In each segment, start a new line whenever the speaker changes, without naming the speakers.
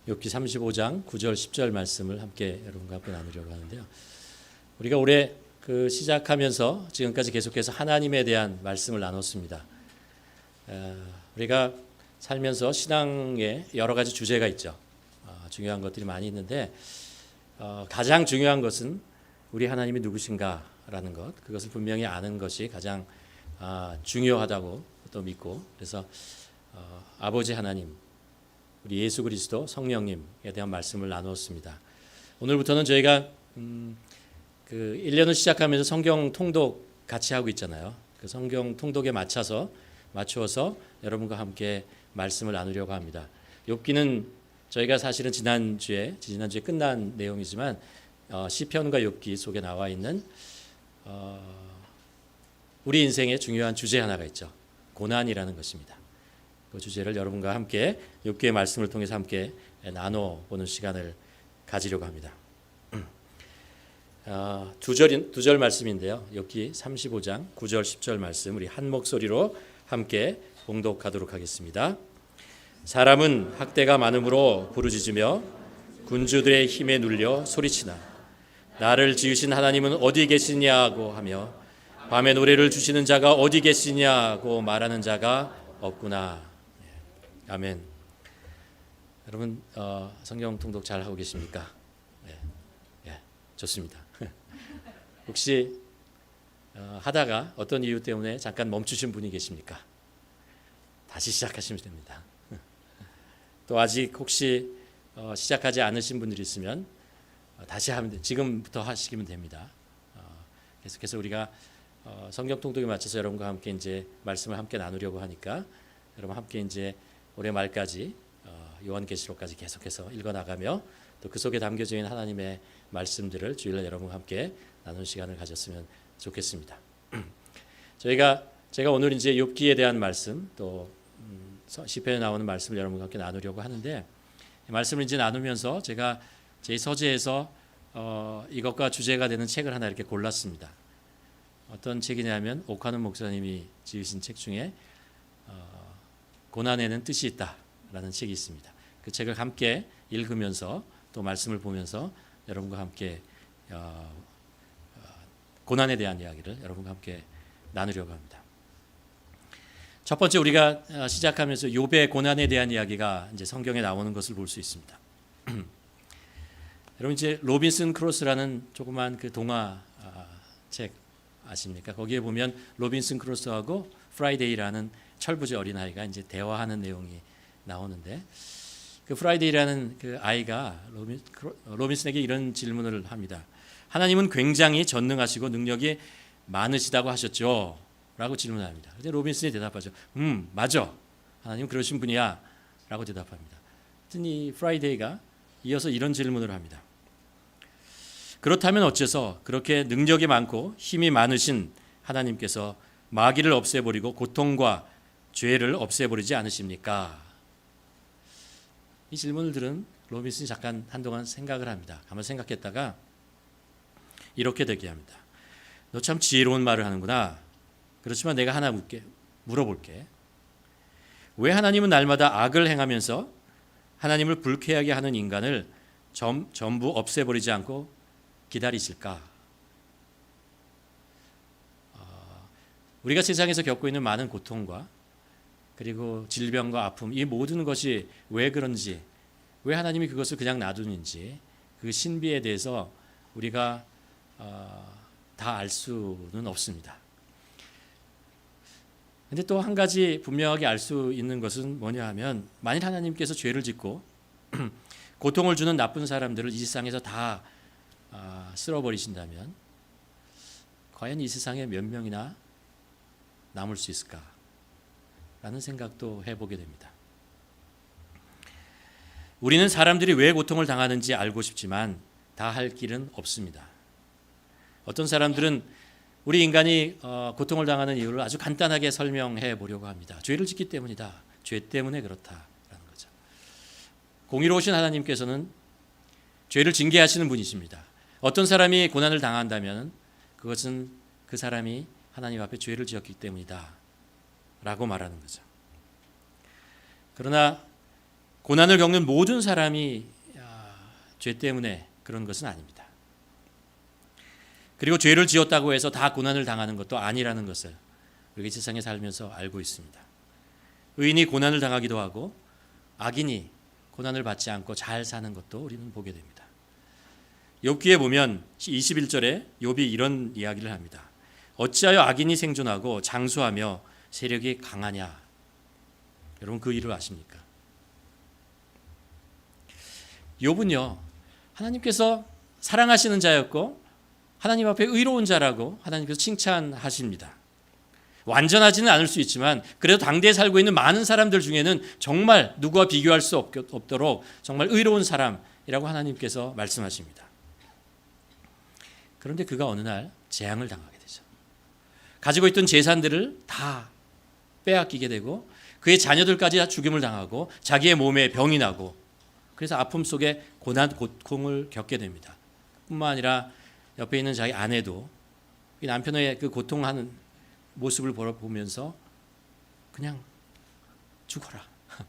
욥기 35장 9절 10절 말씀을 함께 여러분과 함께 나누려고 하는데요. 우리가 올해 시작하면서 지금까지 계속해서 하나님에 대한 말씀을 나눴습니다. 우리가 살면서 신앙에 여러 가지 주제가 있죠. 중요한 것들이 많이 있는데 가장 중요한 것은 우리 하나님이 누구신가라는 것, 그것을 분명히 아는 것이 가장 중요하다고 또 믿고, 그래서 아버지 하나님, 우리 예수 그리스도 성령님에 대한 말씀을 나누었습니다. 오늘부터는 저희가 1년을 시작하면서 성경 통독 같이 하고 있잖아요. 그 성경 통독에 맞추어서 여러분과 함께 말씀을 나누려고 합니다. 욥기는 저희가 사실은 지난주에 끝난 내용이지만 시편과 욥기 속에 나와 있는 우리 인생의 중요한 주제 하나가 있죠. 고난이라는 것입니다. 그 주제를 여러분과 함께 욥기의 말씀을 통해서 함께 나눠보는 시간을 가지려고 합니다. 두 절 말씀인데요. 욥기 35장 9절 10절 말씀 우리 한 목소리로 함께 봉독하도록 하겠습니다. 사람은 학대가 많음으로 부르짖으며 군주들의 힘에 눌려 소리치나 나를 지으신 하나님은 어디 계시냐고 하며 밤에 노래를 주시는 자가 어디 계시냐고 말하는 자가 없구나. 아멘. 여러분 성경 통독 잘 하고 계십니까? 좋습니다. 혹시 하다가 어떤 이유 때문에 잠깐 멈추신 분이 계십니까? 다시 시작하시면 됩니다. 또 아직 혹시 시작하지 않으신 분들이 있으면 다시 하면 지금부터 하시면 됩니다. 계속해서 우리가 성경 통독에 맞춰서 여러분과 함께 이제 말씀을 함께 나누려고 하니까 여러분 함께 이제 올해 말까지 요한계시록까지 계속해서 읽어 나가며 또 그 속에 담겨져 있는 하나님의 말씀들을 주일날 여러분과 함께 나누는 시간을 가졌으면 좋겠습니다. 제가 오늘 이제 욥기에 대한 말씀 또 시편에 나오는 말씀을 여러분과 함께 나누려고 하는데, 말씀을 이제 나누면서 제가 제 서재에서 이것과 주제가 되는 책을 하나 이렇게 골랐습니다. 어떤 책이냐면 옥하는 목사님이 지으신 책 중에 고난에는 뜻이 있다라는 책이 있습니다. 그 책을 함께 읽으면서 또 말씀을 보면서 여러분과 함께 고난에 대한 이야기를 여러분과 함께 나누려고 합니다. 첫 번째 우리가 시작하면서 욥의 고난에 대한 이야기가 이제 성경에 나오는 것을 볼 수 있습니다. 여러분 이제 로빈슨 크루소라는 조그만 그 동화 책 아십니까? 거기에 보면 로빈슨 크루소하고 프라이데이라는 철부지 어린아이가 이제 대화하는 내용이 나오는데, 그 프라이데이라는 그 아이가 로빈슨에게 이런 질문을 합니다. 하나님은 굉장히 전능하시고 능력이 많으시다고 하셨죠? 라고 질문합니다. 그런데 로빈슨이 대답하죠. 맞아. 하나님 그러신 분이야. 라고 대답합니다. 이 프라이데이가 이어서 이런 질문을 합니다. 그렇다면 어째서 그렇게 능력이 많고 힘이 많으신 하나님께서 마귀를 없애버리고 고통과 죄를 없애버리지 않으십니까? 이 질문을 들은 로빈슨이 잠깐 한동안 생각을 합니다. 가만 생각했다가 이렇게 대기합니다. 너 참 지혜로운 말을 하는구나. 그렇지만 내가 하나 물어볼게. 왜 하나님은 날마다 악을 행하면서 하나님을 불쾌하게 하는 인간을 전부 없애버리지 않고 기다리실까? 우리가 세상에서 겪고 있는 많은 고통과 그리고 질병과 아픔, 이 모든 것이 왜 그런지, 왜 하나님이 그것을 그냥 놔두는지, 그 신비에 대해서 우리가 다 알 수는 없습니다. 그런데 또 한 가지 분명하게 알 수 있는 것은 뭐냐 하면, 만일 하나님께서 죄를 짓고 고통을 주는 나쁜 사람들을 이 세상에서 다 쓸어버리신다면 과연 이 세상에 몇 명이나 남을 수 있을까? 라는 생각도 해보게 됩니다. 우리는 사람들이 왜 고통을 당하는지 알고 싶지만 다 할 길은 없습니다. 어떤 사람들은 우리 인간이 고통을 당하는 이유를 아주 간단하게 설명해 보려고 합니다. 죄를 짓기 때문이다. 죄 때문에 그렇다라는 거죠. 공의로우신 하나님께서는 죄를 징계하시는 분이십니다. 어떤 사람이 고난을 당한다면 그것은 그 사람이 하나님 앞에 죄를 지었기 때문이다 라고 말하는 거죠. 그러나 고난을 겪는 모든 사람이 죄 때문에 그런 것은 아닙니다. 그리고 죄를 지었다고 해서 다 고난을 당하는 것도 아니라는 것을 우리가 이 세상에 살면서 알고 있습니다. 의인이 고난을 당하기도 하고 악인이 고난을 받지 않고 잘 사는 것도 우리는 보게 됩니다. 욥기에 보면 21절에 욥이 이런 이야기를 합니다. 어찌하여 악인이 생존하고 장수하며 세력이 강하냐. 여러분 그 일을 아십니까? 욥은요, 하나님께서 사랑하시는 자였고 하나님 앞에 의로운 자라고 하나님께서 칭찬하십니다. 완전하지는 않을 수 있지만 그래도 당대에 살고 있는 많은 사람들 중에는 정말 누구와 비교할 수 없도록 정말 의로운 사람이라고 하나님께서 말씀하십니다. 그런데 그가 어느 날 재앙을 당하게 되죠. 가지고 있던 재산들을 다 빼앗기게 되고 그의 자녀들까지 다 죽임을 당하고 자기의 몸에 병이 나고 그래서 아픔 속에 고난, 고통을 겪게 됩니다. 뿐만 아니라 옆에 있는 자기 아내도 남편의 그 고통하는 모습을 보면서 그냥 죽어라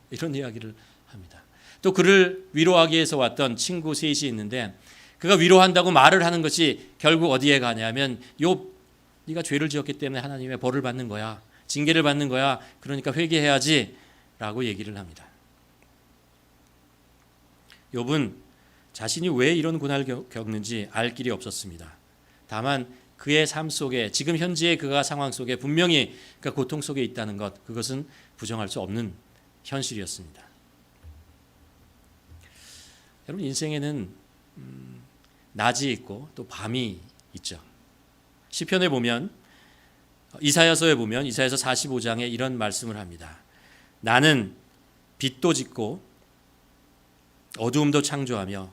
이런 이야기를 합니다. 또 그를 위로하기 위해서 왔던 친구 셋이 있는데 그가 위로한다고 말을 하는 것이 결국 어디에 가냐면 욥 네가 죄를 지었기 때문에 하나님의 벌을 받는 거야. 징계를 받는 거야. 그러니까 회개해야지 라고 얘기를 합니다. 욥은 자신이 왜 이런 고난을 겪는지 알 길이 없었습니다. 다만 그의 삶 속에 지금 현재의 그가 상황 속에 분명히 그 고통 속에 있다는 것, 그것은 부정할 수 없는 현실이었습니다. 여러분 인생에는 낮이 있고 또 밤이 있죠. 시편에 보면 이사야서에 보면 이사야서 45장에 이런 말씀을 합니다. 나는 빛도 짓고 어두움도 창조하며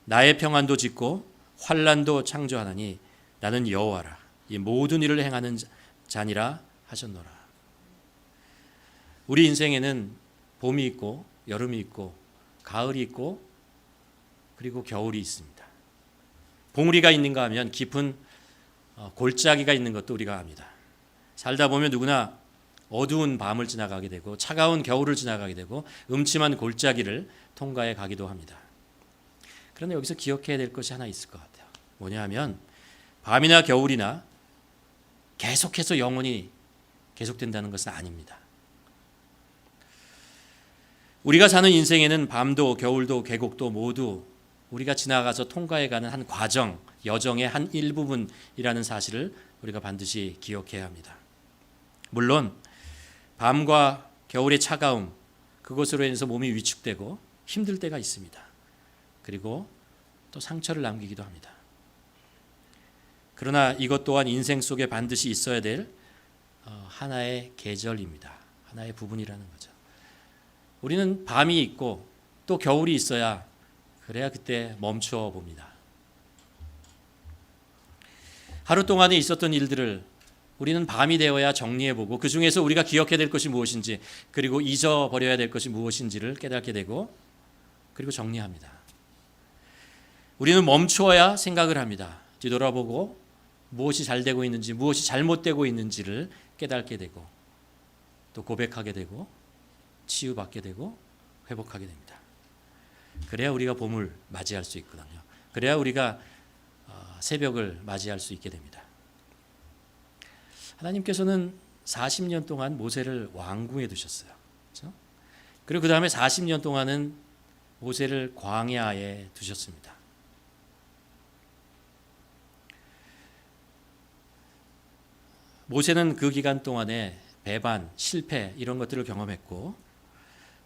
나의 평안도 짓고 환난도 창조하나니 나는 여호와라. 이 모든 일을 행하는 자니라 하셨노라. 우리 인생에는 봄이 있고 여름이 있고 가을이 있고 그리고 겨울이 있습니다. 봉우리가 있는가 하면 깊은 골짜기가 있는 것도 우리가 압니다. 살다 보면 누구나 어두운 밤을 지나가게 되고 차가운 겨울을 지나가게 되고 음침한 골짜기를 통과해 가기도 합니다. 그런데 여기서 기억해야 될 것이 하나 있을 것 같아요. 뭐냐 하면 밤이나 겨울이나 계속해서 영원히 계속된다는 것은 아닙니다. 우리가 사는 인생에는 밤도 겨울도 계곡도 모두 우리가 지나가서 통과해가는 한 과정, 여정의 한 일부분이라는 사실을 우리가 반드시 기억해야 합니다. 물론 밤과 겨울의 차가움, 그것으로 인해서 몸이 위축되고 힘들 때가 있습니다. 그리고 또 상처를 남기기도 합니다. 그러나 이것 또한 인생 속에 반드시 있어야 될 하나의 계절입니다. 하나의 부분이라는 거죠. 우리는 밤이 있고 또 겨울이 있어야 그래야 그때 멈춰 봅니다. 하루 동안에 있었던 일들을 우리는 밤이 되어야 정리해보고 그 중에서 우리가 기억해야 될 것이 무엇인지 그리고 잊어버려야 될 것이 무엇인지를 깨닫게 되고 그리고 정리합니다. 우리는 멈추어야 생각을 합니다. 뒤돌아보고 무엇이 잘 되고 있는지 무엇이 잘못되고 있는지를 깨닫게 되고 또 고백하게 되고 치유받게 되고 회복하게 됩니다. 그래야 우리가 봄을 맞이할 수 있거든요. 그래야 우리가 새벽을 맞이할 수 있게 됩니다. 하나님께서는 40년 동안 모세를 왕궁에 두셨어요. 그렇죠? 그리고 그 다음에 40년 동안은 모세를 광야에 두셨습니다. 모세는 그 기간 동안에 배반, 실패 이런 것들을 경험했고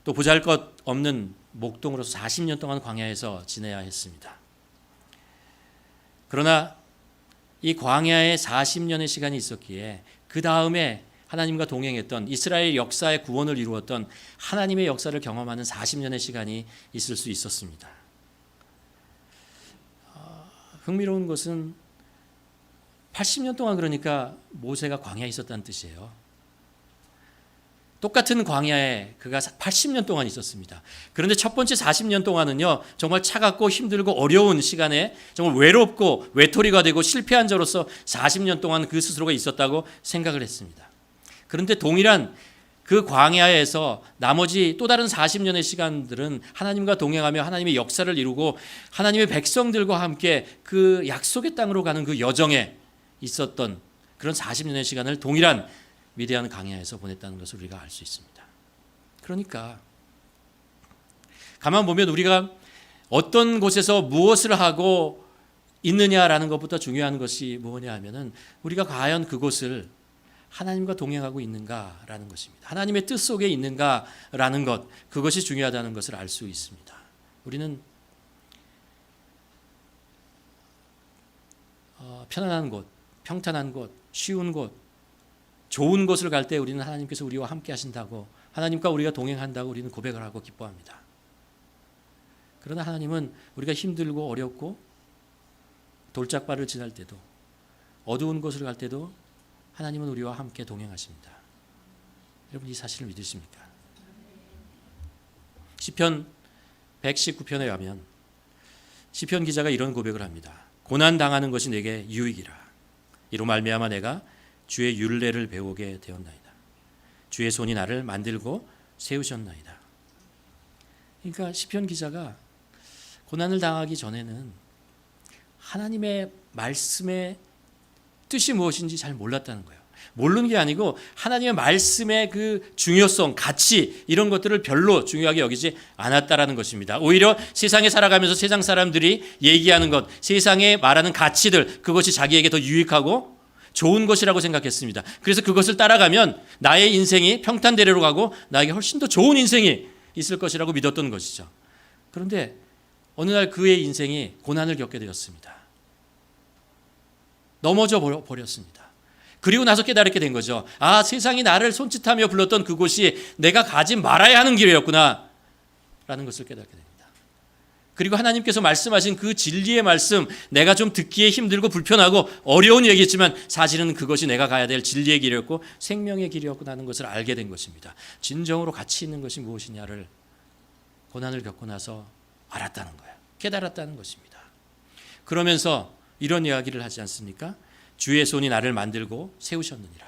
또 보잘것없는 목동으로서 40년 동안 광야에서 지내야 했습니다. 그러나 이 광야에 40년의 시간이 있었기에 그 다음에 하나님과 동행했던 이스라엘 역사의 구원을 이루었던 하나님의 역사를 경험하는 40년의 시간이 있을 수 있었습니다. 흥미로운 것은 80년 동안 그러니까 모세가 광야에 있었다는 뜻이에요. 똑같은 광야에 그가 80년 동안 있었습니다. 그런데 첫 번째 40년 동안은요, 정말 차갑고 힘들고 어려운 시간에 정말 외롭고 외톨이가 되고 실패한 자로서 40년 동안 그 스스로가 있었다고 생각을 했습니다. 그런데 동일한 그 광야에서 나머지 또 다른 40년의 시간들은 하나님과 동행하며 하나님의 역사를 이루고 하나님의 백성들과 함께 그 약속의 땅으로 가는 그 여정에 있었던 그런 40년의 시간을 동일한 위대한 광야에서 보냈다는 것을 우리가 알 수 있습니다. 그러니까 가만 보면 우리가 어떤 곳에서 무엇을 하고 있느냐라는 것부터 중요한 것이 뭐냐 하면은 우리가 과연 그곳을 하나님과 동행하고 있는가라는 것입니다. 하나님의 뜻 속에 있는가라는 것, 그것이 중요하다는 것을 알 수 있습니다. 우리는 편안한 곳, 평탄한 곳, 쉬운 곳, 좋은 곳을 갈 때 우리는 하나님께서 우리와 함께 하신다고, 하나님과 우리가 동행한다고 우리는 고백을 하고 기뻐합니다. 그러나 하나님은 우리가 힘들고 어렵고 돌짝발을 지날 때도, 어두운 곳을 갈 때도 하나님은 우리와 함께 동행하십니다. 여러분, 이 사실을 믿으십니까? 시편 119편에 가면 시편 기자가 이런 고백을 합니다. 고난 당하는 것이 내게 유익이라. 이로 말미암아 내가 주의 율례를 배우게 되었나이다. 주의 손이 나를 만들고 세우셨나이다. 그러니까 시편 기자가 고난을 당하기 전에는 하나님의 말씀의 뜻이 무엇인지 잘 몰랐다는 거예요. 모르는 게 아니고 하나님의 말씀의 그 중요성, 가치 이런 것들을 별로 중요하게 여기지 않았다라는 것입니다. 오히려 세상에 살아가면서 세상 사람들이 얘기하는 것, 세상에 말하는 가치들, 그것이 자기에게 더 유익하고 좋은 것이라고 생각했습니다. 그래서 그것을 따라가면 나의 인생이 평탄대로로 가고 나에게 훨씬 더 좋은 인생이 있을 것이라고 믿었던 것이죠. 그런데 어느 날 그의 인생이 고난을 겪게 되었습니다. 넘어져 버렸습니다. 그리고 나서 깨달게 된 거죠. 아, 세상이 나를 손짓하며 불렀던 그곳이 내가 가지 말아야 하는 길이었구나 라는 것을 깨닫게 됩니다. 그리고 하나님께서 말씀하신 그 진리의 말씀, 내가 좀 듣기에 힘들고 불편하고 어려운 얘기지만 사실은 그것이 내가 가야 될 진리의 길이었고 생명의 길이었구나 하는 것을 알게 된 것입니다. 진정으로 가치 있는 것이 무엇이냐를 고난을 겪고 나서 알았다는 거예요. 깨달았다는 것입니다. 그러면서 이런 이야기를 하지 않습니까? 주의 손이 나를 만들고 세우셨느니라.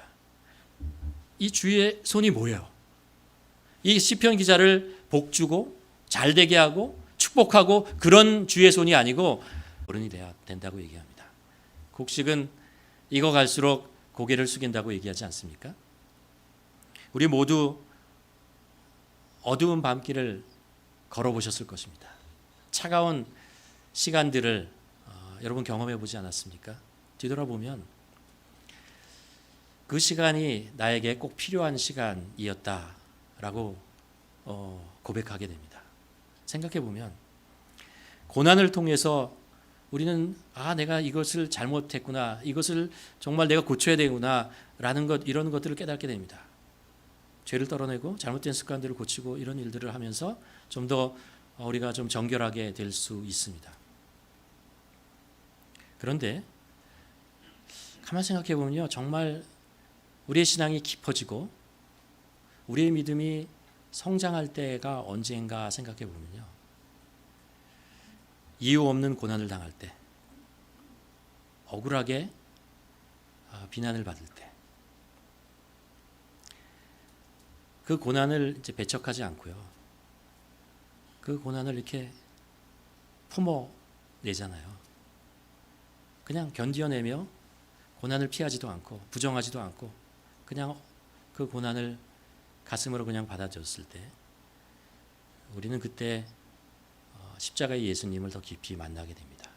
이 주의 손이 뭐예요? 이 시편 기자를 복주고 잘되게 하고 축복하고 그런 주의 손이 아니고 어른이 돼야 된다고 얘기합니다. 곡식은 익어갈수록 고개를 숙인다고 얘기하지 않습니까? 우리 모두 어두운 밤길을 걸어보셨을 것입니다. 차가운 시간들을 여러분 경험해 보지 않았습니까? 뒤돌아보면 그 시간이 나에게 꼭 필요한 시간이었다라고 고백하게 됩니다. 생각해 보면 고난을 통해서 우리는 내가 이것을 잘못했구나, 이것을 정말 내가 고쳐야 되구나 라는 것, 이런 것들을 깨닫게 됩니다. 죄를 떨어내고 잘못된 습관들을 고치고 이런 일들을 하면서 좀 더 우리가 좀 정결하게 될 수 있습니다. 그런데 가만 생각해 보면요, 정말 우리의 신앙이 깊어지고 우리의 믿음이 성장할 때가 언제인가 생각해 보면요, 이유 없는 고난을 당할 때, 억울하게 비난을 받을 때, 그 고난을 이제 배척하지 않고요, 그 고난을 이렇게 품어내잖아요. 그냥 견뎌내며 고난을 피하지도 않고 부정하지도 않고 그냥 그 고난을 가슴으로 그냥 받아줬을 때 우리는 그때 십자가의 예수님을 더 깊이 만나게 됩니다.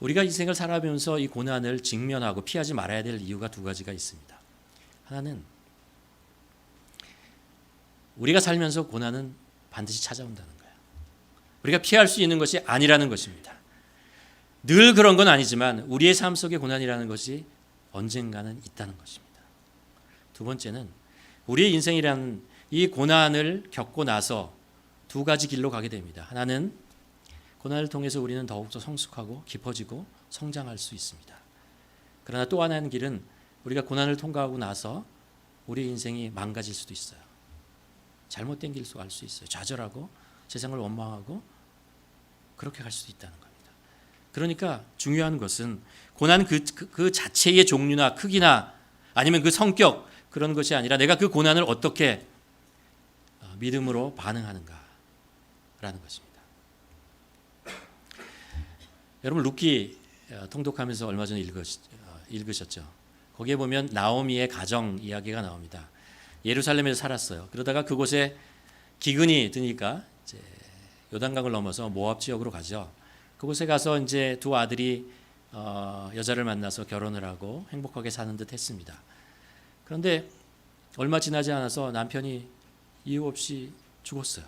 우리가 인생을 살아가면서 이 고난을 직면하고 피하지 말아야 될 이유가 두 가지가 있습니다. 하나는 우리가 살면서 고난은 반드시 찾아온다는 거예요. 우리가 피할 수 있는 것이 아니라는 것입니다. 늘 그런 건 아니지만 우리의 삶 속에 고난이라는 것이 언젠가는 있다는 것입니다. 두 번째는 우리의 인생이라는 이 고난을 겪고 나서 두 가지 길로 가게 됩니다. 하나는 고난을 통해서 우리는 더욱더 성숙하고 깊어지고 성장할 수 있습니다. 그러나 또 하나의 길은 우리가 고난을 통과하고 나서 우리의 인생이 망가질 수도 있어요. 잘못된 길로 갈 수 있어요. 좌절하고 세상을 원망하고 그렇게 갈 수도 있다는 겁니다. 그러니까 중요한 것은 고난 그 자체의 종류나 크기나 아니면 그 성격 그런 것이 아니라 내가 그 고난을 어떻게 믿음으로 반응하는가라는 것입니다. 여러분 룻기 통독하면서 얼마 전에 읽으셨죠? 거기에 보면 나오미의 가정 이야기가 나옵니다. 예루살렘에서 살았어요. 그러다가 그곳에 기근이 드니까 이제 요단강을 넘어서 모압 지역으로 가죠. 그곳에 가서 이제 두 아들이 여자를 만나서 결혼을 하고 행복하게 사는 듯 했습니다. 그런데 얼마 지나지 않아서 남편이 이유 없이 죽었어요.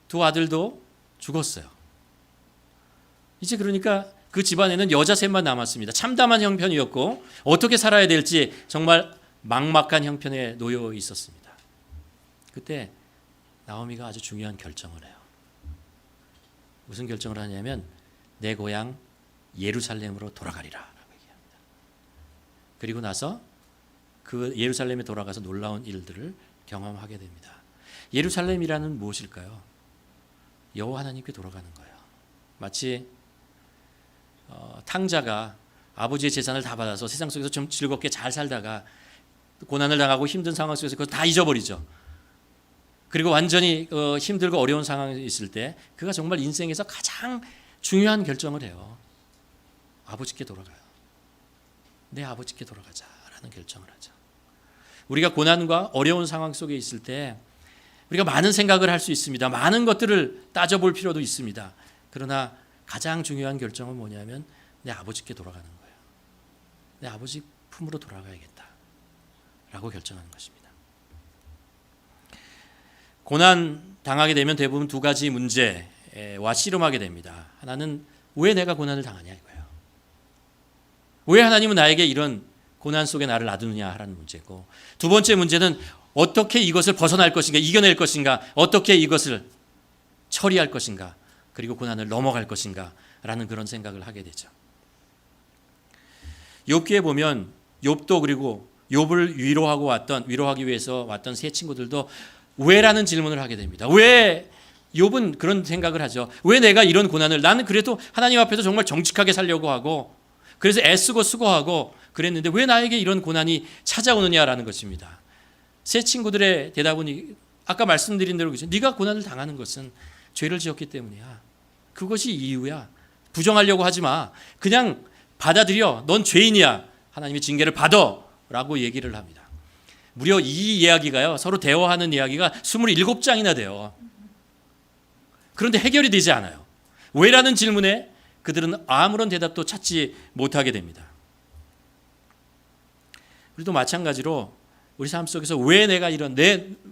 두 아들도 죽었어요. 이제 그러니까 그 집안에는 여자 셋만 남았습니다. 참담한 형편이었고 어떻게 살아야 될지 정말 막막한 형편에 놓여 있었습니다. 그때 나오미가 아주 중요한 결정을 해요. 무슨 결정을 하냐면 내 고향 예루살렘으로 돌아가리라 라고 얘기합니다. 그리고 나서 그 예루살렘에 돌아가서 놀라운 일들을 경험하게 됩니다. 예루살렘이라는 무엇일까요? 여호와 하나님께 돌아가는 거예요. 마치 탕자가 아버지의 재산을 다 받아서 세상 속에서 좀 즐겁게 잘 살다가 고난을 당하고 힘든 상황 속에서 그걸 다 잊어버리죠. 그리고 완전히 힘들고 어려운 상황에 있을 때 그가 정말 인생에서 가장 중요한 결정을 해요. 아버지께 돌아가요. 내 아버지께 돌아가자라는 결정을 하죠. 우리가 고난과 어려운 상황 속에 있을 때 우리가 많은 생각을 할 수 있습니다. 많은 것들을 따져볼 필요도 있습니다. 그러나 가장 중요한 결정은 뭐냐면 내 아버지께 돌아가는 거예요. 내 아버지 품으로 돌아가야겠다라고 결정하는 것입니다. 고난 당하게 되면 대부분 두 가지 문제와 씨름하게 됩니다. 하나는 왜 내가 고난을 당하냐 이거예요. 왜 하나님은 나에게 이런 고난 속에 나를 놔두느냐 하라는 문제고, 두 번째 문제는 어떻게 이것을 벗어날 것인가, 이겨낼 것인가, 어떻게 이것을 처리할 것인가, 그리고 고난을 넘어갈 것인가 라는 그런 생각을 하게 되죠. 욥기에 보면 욥도 그리고 욥을 위로하기 위해서 왔던 세 친구들도 왜라는 질문을 하게 됩니다. 왜 욥은 그런 생각을 하죠. 왜 내가 이런 고난을, 나는 그래도 하나님 앞에서 정말 정직하게 살려고 하고 그래서 애쓰고 수고하고 그랬는데 왜 나에게 이런 고난이 찾아오느냐라는 것입니다. 세 친구들의 대답은 아까 말씀드린 대로 네가 고난을 당하는 것은 죄를 지었기 때문이야. 그것이 이유야. 부정하려고 하지 마. 그냥 받아들여. 넌 죄인이야. 하나님의 징계를 받아 라고 얘기를 합니다. 무려 이 이야기가요, 서로 대화하는 이야기가 27장이나 돼요. 그런데 해결이 되지 않아요. 왜라는 질문에 그들은 아무런 대답도 찾지 못하게 됩니다. 우리도 마찬가지로 우리 삶 속에서 왜 내가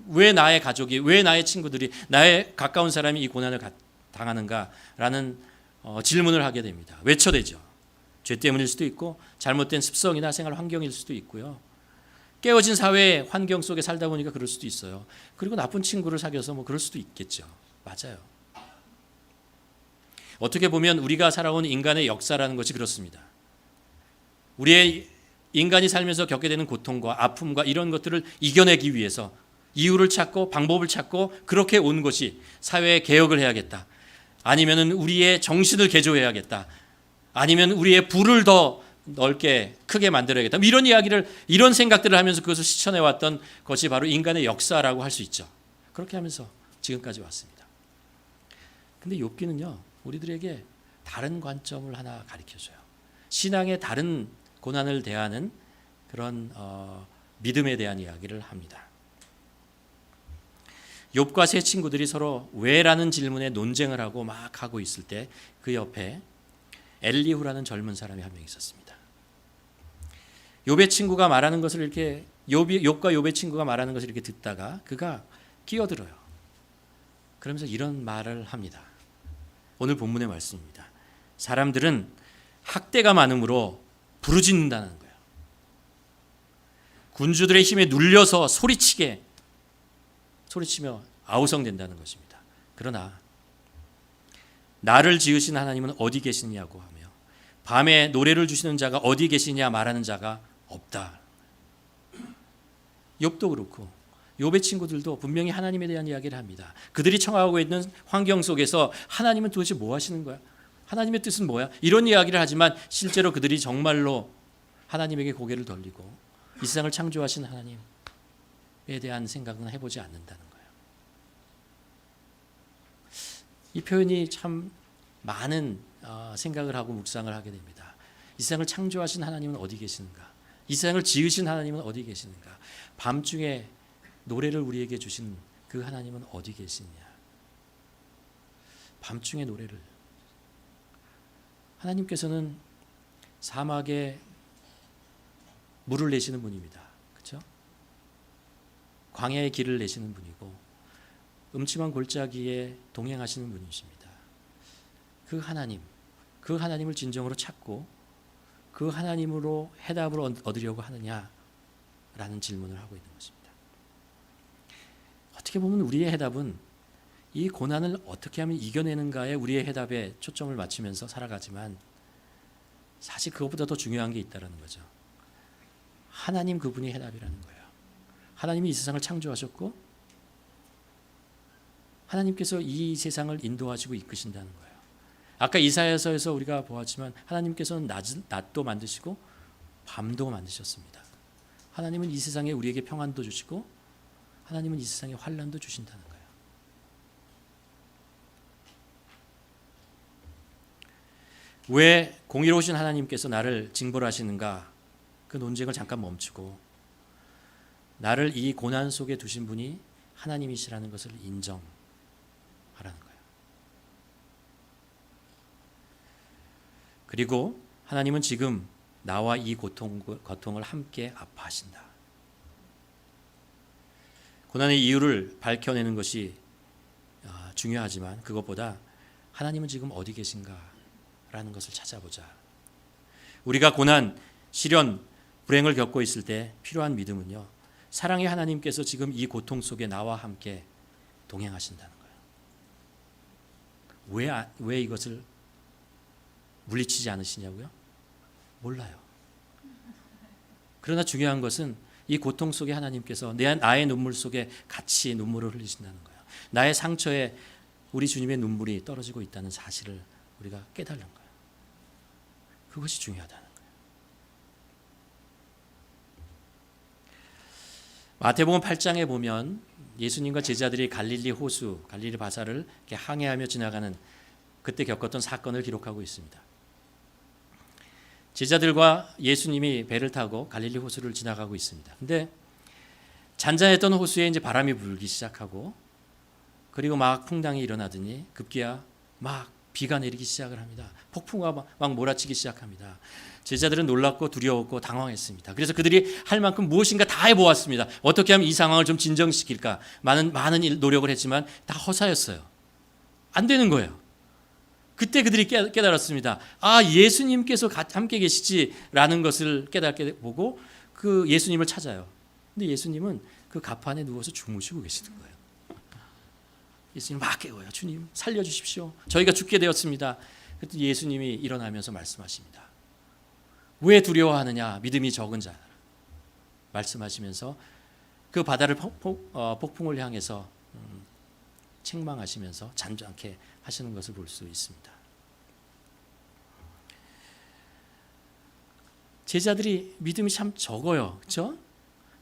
왜 나의 가족이, 왜 나의 친구들이, 나의 가까운 사람이 이 고난을 당하는가라는 질문을 하게 됩니다. 외쳐대죠. 죄 때문일 수도 있고 잘못된 습성이나 생활 환경일 수도 있고요. 깨어진 사회 환경 속에 살다 보니까 그럴 수도 있어요. 그리고 나쁜 친구를 사귀어서 그럴 수도 있겠죠. 맞아요. 어떻게 보면 우리가 살아온 인간의 역사라는 것이 그렇습니다. 우리의 인간이 살면서 겪게 되는 고통과 아픔과 이런 것들을 이겨내기 위해서 이유를 찾고 방법을 찾고 그렇게 온 것이 사회의 개혁을 해야겠다. 아니면 우리의 정신을 개조해야겠다. 아니면 우리의 부를 더 넓게 크게 만들어야겠다. 이런 생각들을 하면서 그것을 실천해왔던 것이 바로 인간의 역사라고 할 수 있죠. 그렇게 하면서 지금까지 왔습니다. 근데 욥기는요, 우리들에게 다른 관점을 하나 가르쳐줘요. 신앙의 다른 고난을 대하는 그런 믿음에 대한 이야기를 합니다. 욥과 세 친구들이 서로 왜라는 질문에 논쟁을 하고 막 하고 있을 때 그 옆에 엘리후라는 젊은 사람이 한 명 있었습니다. 욥의 친구가 말하는 것을 이렇게 욥과 욥의 친구가 말하는 것을 이렇게 듣다가 그가 끼어들어요. 그러면서 이런 말을 합니다. 오늘 본문의 말씀입니다. 사람들은 학대가 많음으로 부르짖는다는 거예요. 군주들의 힘에 눌려서 소리치며 아우성된다는 것입니다. 그러나 나를 지으신 하나님은 어디 계시냐고 하며 밤에 노래를 주시는 자가 어디 계시냐 말하는 자가 없다. 욥도 그렇고 욥의 친구들도 분명히 하나님에 대한 이야기를 합니다. 그들이 청하고 있는 환경 속에서 하나님은 도대체 뭐 하시는 거야? 하나님의 뜻은 뭐야? 이런 이야기를 하지만 실제로 그들이 정말로 하나님에게 고개를 돌리고 이 세상을 창조하신 하나님에 대한 생각은 해보지 않는다는 거예요. 이 표현이 참 많은 생각을 하고 묵상을 하게 됩니다. 이 세상을 창조하신 하나님은 어디 계시는가? 이 세상을 지으신 하나님은 어디 계시는가? 밤중에 노래를 우리에게 주신 그 하나님은 어디 계시느냐? 밤중에 노래를. 하나님께서는 사막에 물을 내시는 분입니다. 그렇죠? 광야의 길을 내시는 분이고 음침한 골짜기에 동행하시는 분이십니다. 그 하나님을 진정으로 찾고 그 하나님으로 해답을 얻으려고 하느냐라는 질문을 하고 있는 것입니다. 어떻게 보면 우리의 해답은 이 고난을 어떻게 하면 이겨내는가에 우리의 해답에 초점을 맞추면서 살아가지만 사실 그것보다 더 중요한 게 있다는 거죠. 하나님 그분이 해답이라는 거예요. 하나님이 이 세상을 창조하셨고 하나님께서 이 세상을 인도하시고 이끄신다는 거예요. 아까 이사야서에서 우리가 보았지만 하나님께서는 낮도 만드시고 밤도 만드셨습니다. 하나님은 이 세상에 우리에게 평안도 주시고 하나님은 이 세상에 환난도 주신다는 거예요. 왜 공의로우신 하나님께서 나를 징벌하시는가? 그 논쟁을 잠깐 멈추고 나를 이 고난 속에 두신 분이 하나님이시라는 것을 인정하라는 거예요. 그리고 하나님은 지금 나와 이 고통을 함께 아파하신다. 고난의 이유를 밝혀내는 것이 중요하지만 그것보다 하나님은 지금 어디 계신가? 라는 것을 찾아보자. 우리가 고난, 시련, 불행을 겪고 있을 때 필요한 믿음은요, 사랑의 하나님께서 지금 이 고통 속에 나와 함께 동행하신다는 거예요. 왜 이것을 물리치지 않으시냐고요? 몰라요. 그러나 중요한 것은 이 고통 속에 하나님께서 나의 눈물 속에 같이 눈물을 흘리신다는 거예요. 나의 상처에 우리 주님의 눈물이 떨어지고 있다는 사실을 우리가 깨달는 거예요. 그것이 중요하다는 거예요. 마태복음 8장에 보면 예수님과 제자들이 갈릴리 호수, 갈릴리 바사를 이렇게 항해하며 지나가는 그때 겪었던 사건을 기록하고 있습니다. 제자들과 예수님이 배를 타고 갈릴리 호수를 지나가고 있습니다. 근데 잔잔했던 호수에 이제 바람이 불기 시작하고 그리고 막 풍랑이 일어나더니 급기야 막 비가 내리기 시작을 합니다. 폭풍우가 막 몰아치기 시작합니다. 제자들은 놀랍고 두려웠고 당황했습니다. 그래서 그들이 할 만큼 무엇인가 다 해보았습니다. 어떻게 하면 이 상황을 좀 진정시킬까? 많은 노력을 했지만 다 허사였어요. 안 되는 거예요. 그때 그들이 깨달았습니다. 아, 예수님께서 함께 계시지라는 것을 깨닫게 보고 그 예수님을 찾아요. 근데 예수님은 그 갑판에 누워서 주무시고 계시는 거예요. 예수님 막 깨워요. 주님 살려주십시오. 저희가 죽게 되었습니다. 그때 예수님이 일어나면서 말씀하십니다. 왜 두려워하느냐? 믿음이 적은 자라. 말씀하시면서 그 바다를 폭풍을 향해서 책망하시면서 잠잠케 하시는 것을 볼 수 있습니다. 제자들이 믿음이 참 적어요. 그렇죠?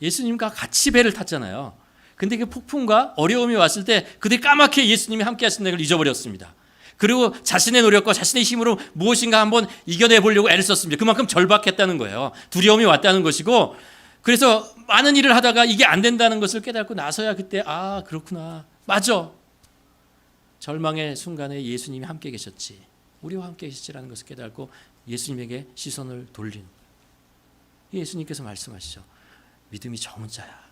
예수님과 같이 배를 탔잖아요. 근데 그 폭풍과 어려움이 왔을 때 그들이 까맣게 예수님이 함께 하신다는 걸 잊어버렸습니다. 그리고 자신의 노력과 자신의 힘으로 무엇인가 한번 이겨내 보려고 애를 썼습니다. 그만큼 절박했다는 거예요. 두려움이 왔다는 것이고, 그래서 많은 일을 하다가 이게 안 된다는 것을 깨닫고 나서야 그때 아, 그렇구나. 맞아. 절망의 순간에 예수님이 함께 계셨지. 우리와 함께 계시지라는 것을 깨닫고 예수님에게 시선을 돌리는 거예요. 예수님께서 말씀하시죠. 믿음이 적은 자야.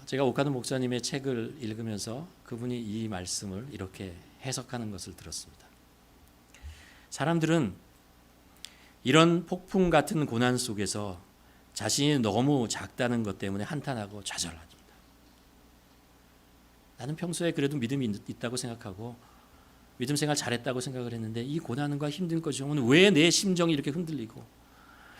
제가 오카드 목사님의 책을 읽으면서 그분이 이 말씀을 이렇게 해석하는 것을 들었습니다. 사람들은 이런 폭풍 같은 고난 속에서 자신이 너무 작다는 것 때문에 한탄하고 좌절합니다. 나는 평소에 그래도 믿음이 있다고 생각하고 믿음 생활 잘했다고 생각을 했는데 이 고난과 힘든 것이 오면 왜 내 심정이 이렇게 흔들리고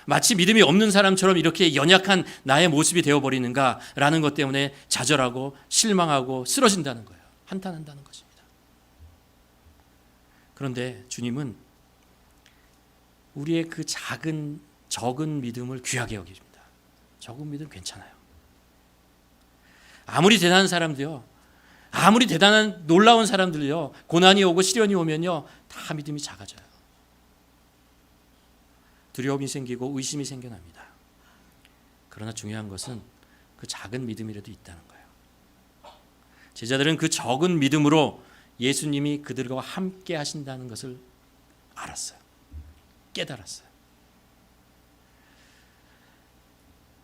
마치 믿음이 없는 사람처럼 이렇게 연약한 나의 모습이 되어버리는가라는 것 때문에 좌절하고 실망하고 쓰러진다는 거예요. 한탄한다는 것입니다. 그런데 주님은 우리의 그 적은 믿음을 귀하게 여깁니다. 적은 믿음 괜찮아요. 아무리 대단한 사람도요, 아무리 대단한 놀라운 사람들요, 고난이 오고 시련이 오면요, 다 믿음이 작아져요. 두려움이 생기고 의심이 생겨납니다. 그러나 중요한 것은 그 작은 믿음이라도 있다는 거예요. 제자들은 그 적은 믿음으로 예수님이 그들과 함께 하신다는 것을 알았어요. 깨달았어요.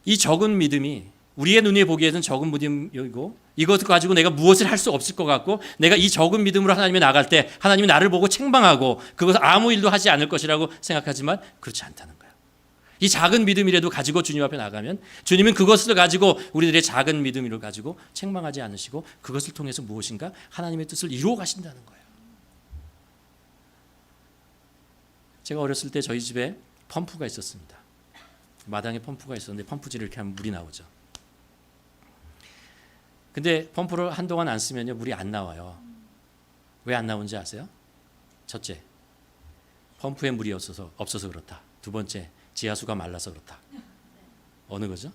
이 적은 믿음이 우리의 눈에 보기에는 적은 믿음이고, 이것을 가지고 내가 무엇을 할 수 없을 것 같고, 내가 이 적은 믿음으로 하나님에 나갈 때 하나님이 나를 보고 책망하고 그것을 아무 일도 하지 않을 것이라고 생각하지만 그렇지 않다는 거예요. 이 작은 믿음이라도 가지고 주님 앞에 나가면 주님은 그것을 가지고 우리들의 작은 믿음을 가지고 책망하지 않으시고 그것을 통해서 무엇인가 하나님의 뜻을 이루어 가신다는 거예요. 제가 어렸을 때 저희 집에 펌프가 있었습니다. 마당에 펌프가 있었는데 펌프질을 이렇게 하면 물이 나오죠. 근데 펌프를 한동안 안 쓰면요, 물이 안 나와요. 왜 안 나오는지 아세요? 첫째, 펌프에 물이 없어서 그렇다. 두 번째, 지하수가 말라서 그렇다. 어느 거죠?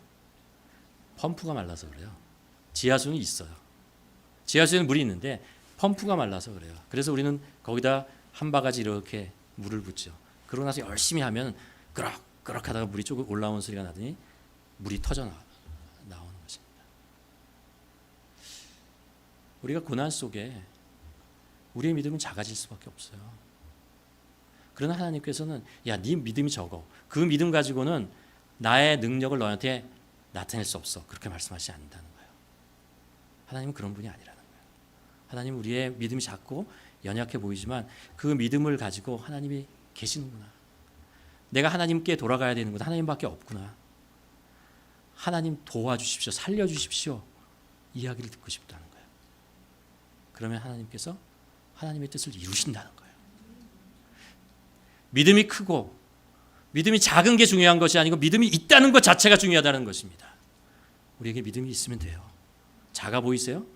펌프가 말라서 그래요. 지하수는 있어요. 지하수에는 물이 있는데 펌프가 말라서 그래요. 그래서 우리는 거기다 한 바가지 이렇게 물을 붓죠. 그러고 나서 열심히 하면 끄럭끄럭 하다가 물이 조금 올라오는 소리가 나더니 물이 터져 나오는 것입니다. 우리가 고난 속에 우리의 믿음은 작아질 수밖에 없어요. 그러나 하나님께서는 야, 네 믿음이 적어. 그 믿음 가지고는 나의 능력을 너한테 나타낼 수 없어. 그렇게 말씀하시지 않는다는 거예요. 하나님은 그런 분이 아니라는 거예요. 하나님은 우리의 믿음이 작고 연약해 보이지만 그 믿음을 가지고 하나님이 계시는구나. 내가 하나님께 돌아가야 되는구나. 하나님밖에 없구나. 하나님 도와주십시오. 살려주십시오. 이야기를 듣고 싶다는 거예요. 그러면 하나님께서 하나님의 뜻을 이루신다는 거예요. 믿음이 크고 믿음이 작은 게 중요한 것이 아니고 믿음이 있다는 것 자체가 중요하다는 것입니다. 우리에게 믿음이 있으면 돼요. 작아 보이세요?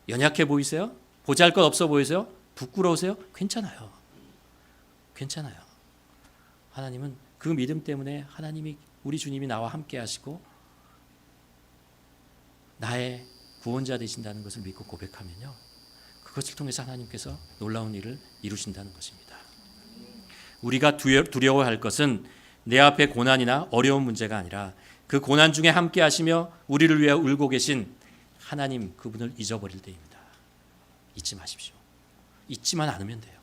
연약해 보이세요? 보잘것없어 보이세요? 부끄러우세요? 괜찮아요. 괜찮아요. 하나님은 그 믿음 때문에 하나님이 우리 주님이 나와 함께 하시고 나의 구원자 되신다는 것을 믿고 고백하면요, 그것을 통해서 하나님께서 놀라운 일을 이루신다는 것입니다. 우리가 두려워할 것은 내 앞에 고난이나 어려운 문제가 아니라 그 고난 중에 함께 하시며 우리를 위해 울고 계신 하나님, 그분을 잊어버릴 때입니다. 잊지 마십시오. 잊지만 않으면 돼요.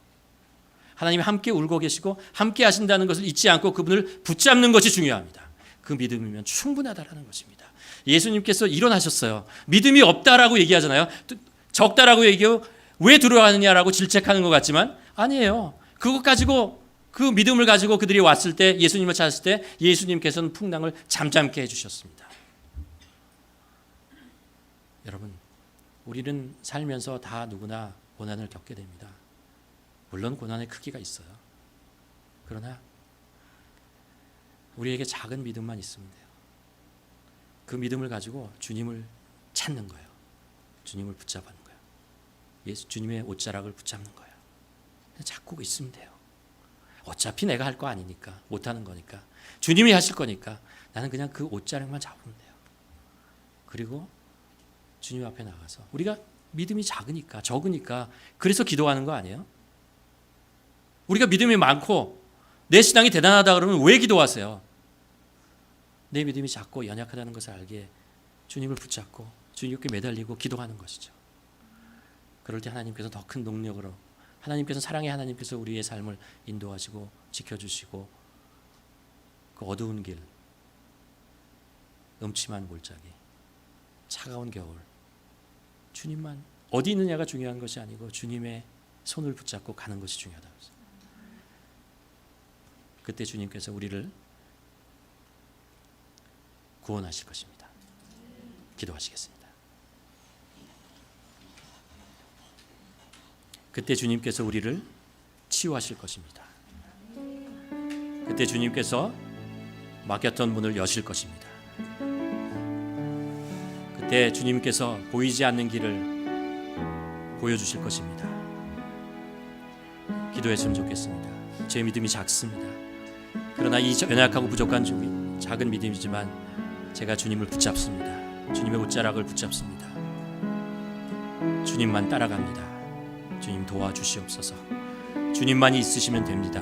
하나님이 함께 울고 계시고 함께 하신다는 것을 잊지 않고 그분을 붙잡는 것이 중요합니다. 그 믿음이면 충분하다라는 것입니다. 예수님께서 일어나셨어요. 믿음이 없다라고 얘기하잖아요. 적다라고 얘기해요. 왜 두려워하느냐라고 질책하는 것 같지만 아니에요. 그것 가지고, 그 믿음을 가지고 그들이 왔을 때, 예수님을 찾았을 때 예수님께서는 풍랑을 잠잠케 해주셨습니다. 여러분, 우리는 살면서 다 누구나 고난을 겪게 됩니다. 물론 고난의 크기가 있어요. 그러나 우리에게 작은 믿음만 있으면 돼요. 그 믿음을 가지고 주님을 찾는 거예요. 주님을 붙잡는 거예요. 주님의 옷자락을 붙잡는 거예요. 잡고 있으면 돼요. 어차피 내가 할 거 아니니까, 못하는 거니까, 주님이 하실 거니까 나는 그냥 그 옷자락만 잡으면 돼요. 그리고 주님 앞에 나가서, 우리가 믿음이 작으니까, 적으니까 그래서 기도하는 거 아니에요? 우리가 믿음이 많고 내 신앙이 대단하다 그러면 왜 기도하세요? 내 믿음이 작고 연약하다는 것을 알기에 주님을 붙잡고 주님께 매달리고 기도하는 것이죠. 그럴 때 하나님께서 더 큰 동력으로, 하나님께서, 사랑의 하나님께서 우리의 삶을 인도하시고 지켜주시고 그 어두운 길, 음침한 골짜기, 차가운 겨울, 주님만 어디 있느냐가 중요한 것이 아니고 주님의 손을 붙잡고 가는 것이 중요하다. 그때 주님께서 우리를 구원하실 것입니다. 기도하시겠습니다. 그때 주님께서 우리를 치유하실 것입니다. 그때 주님께서 막혔던 문을 여실 것입니다. 그때 주님께서 보이지 않는 길을 보여주실 것입니다. 기도했으면 좋겠습니다. 제 믿음이 작습니다. 그러나 이 연약하고 부족한 작은 믿음이지만 제가 주님을 붙잡습니다. 주님의 옷자락을 붙잡습니다. 주님만 따라갑니다. 주님 도와주시옵소서. 주님만이 있으시면 됩니다.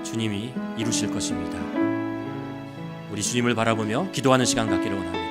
주님이 이루실 것입니다. 우리 주님을 바라보며 기도하는 시간 갖기를 원합니다.